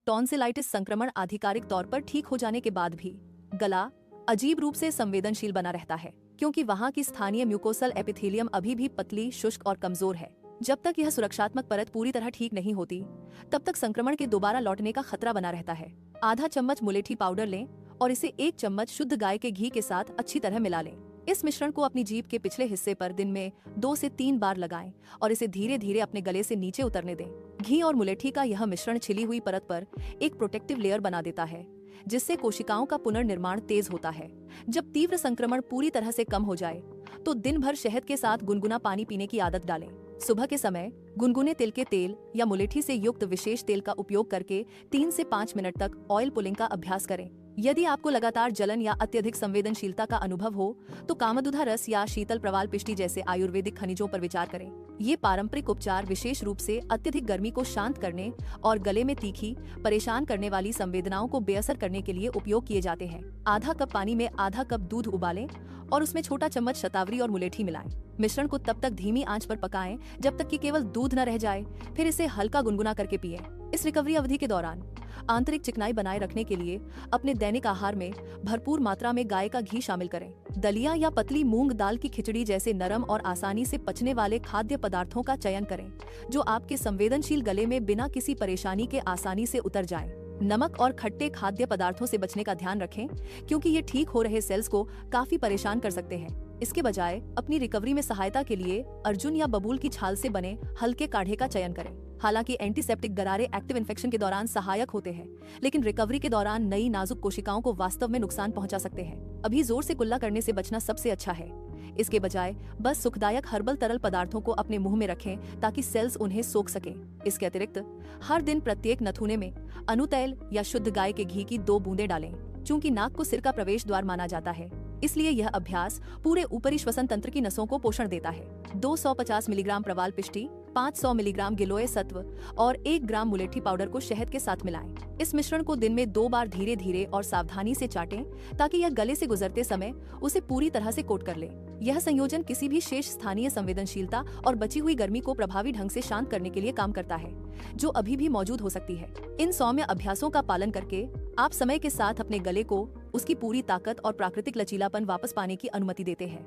Tonsillitis संक्रमण आधिकारिक तौर पर ठीक हो जाने के बाद भी गला अजीब रूप से संवेदनशील बना रहता है, क्योंकि वहां की स्थानीय म्यूकोसल एपिथेलियम अभी भी पतली, शुष्क और कमजोर है। जब तक यह सुरक्षात्मक परत पूरी तरह ठीक नहीं होती, तब तक संक्रमण के दोबारा लौटने का खतरा बना रहता है। आधा चम्मच मुलेठी पाउडर लें और इसे 1 चम्मच शुद्ध गाय के घी के साथ अच्छी तरह मिला लें। इस मिश्रण को अपनी जीभ के पिछले हिस्से पर दिन में 2 से 3 बार लगाएं और इसे धीरे धीरे अपने गले से नीचे उतरने दें। घी और मुलेठी का यह मिश्रण छिली हुई परत पर एक प्रोटेक्टिव लेयर बना देता है, जिससे कोशिकाओं का पुनर्निर्माण तेज होता है। जब तीव्र संक्रमण पूरी तरह से कम हो जाए, तो दिन भर शहद के साथ गुनगुना पानी पीने की आदत डालें। सुबह के समय गुनगुने तिल के तेल या मुलेठी से युक्त विशेष तेल का उपयोग करके 3 से 5 मिनट तक ऑयल पुलिंग का अभ्यास करें। यदि आपको लगातार जलन या अत्यधिक संवेदनशीलता का अनुभव हो, तो कामधुधा रस या शीतल प्रवाल पिष्टी जैसे आयुर्वेदिक खनिजों पर विचार करें। ये पारंपरिक उपचार विशेष रूप से अत्यधिक गर्मी को शांत करने और गले में तीखी, परेशान करने वाली संवेदनाओं को बेअसर करने के लिए उपयोग किए जाते हैं। आधा कप पानी में आधा कप दूध उबालें और उसमें छोटा चम्मच शतावरी और मुलेठी मिलाएं। मिश्रण को तब तक धीमी आंच पर पकाएं जब तक कि केवल दूध न रह जाए, फिर इसे हल्का गुनगुना करके पिएं। इस रिकवरी अवधि के दौरान आंतरिक चिकनाई बनाए रखने के लिए अपने दैनिक आहार में भरपूर मात्रा में गाय का घी शामिल करें। दलिया या पतली मूंग दाल की खिचड़ी जैसे नरम और आसानी से पचने वाले खाद्य पदार्थों का चयन करें, जो आपके संवेदनशील गले में बिना किसी परेशानी के आसानी से उतर जाएं। नमक और खट्टे खाद्य पदार्थों से बचने का ध्यान रखें, क्योंकि ये ठीक हो रहे सेल्स को काफी परेशान कर सकते हैं। इसके बजाय अपनी रिकवरी में सहायता के लिए अर्जुन या बबूल की छाल से बने हल्के काढ़े का चयन करें। हालांकि एंटीसेप्टिक गरारे एक्टिव इन्फेक्शन के दौरान सहायक होते हैं, लेकिन रिकवरी के दौरान नई नाजुक कोशिकाओं को वास्तव में नुकसान पहुंचा सकते हैं। अभी जोर से कुल्ला करने से बचना सबसे अच्छा है। इसके बजाय बस सुखदायक हर्बल तरल पदार्थों को अपने मुंह में रखें ताकि सेल्स उन्हें सोख सकें। इसके अतिरिक्त हर दिन प्रत्येक नथुने में अनुतैल या शुद्ध गाय के घी की 2 बूंदें डालें। चूंकि नाक को सिर का प्रवेश द्वार माना जाता है, इसलिए यह अभ्यास पूरे ऊपरी श्वसन तंत्र की नसों को पोषण देता है। 250 मिलीग्राम प्रवाल पिष्टी, 500 मिलीग्राम गिलोय सत्व और 1 ग्राम मुलेठी पाउडर को शहद के साथ मिलाएं। इस मिश्रण को दिन में 2 बार धीरे धीरे और सावधानी से चाटें, ताकि यह गले से गुजरते समय उसे पूरी तरह से कोट कर ले। यह संयोजन किसी भी शेष स्थानीय संवेदनशीलता और बची हुई गर्मी को प्रभावी ढंग से शांत करने के लिए काम करता है, जो अभी भी मौजूद हो सकती है। इन सौम्य अभ्यासों का पालन करके आप समय के साथ अपने गले को उसकी पूरी ताकत और प्राकृतिक लचीलापन वापस पाने की अनुमति देते हैं।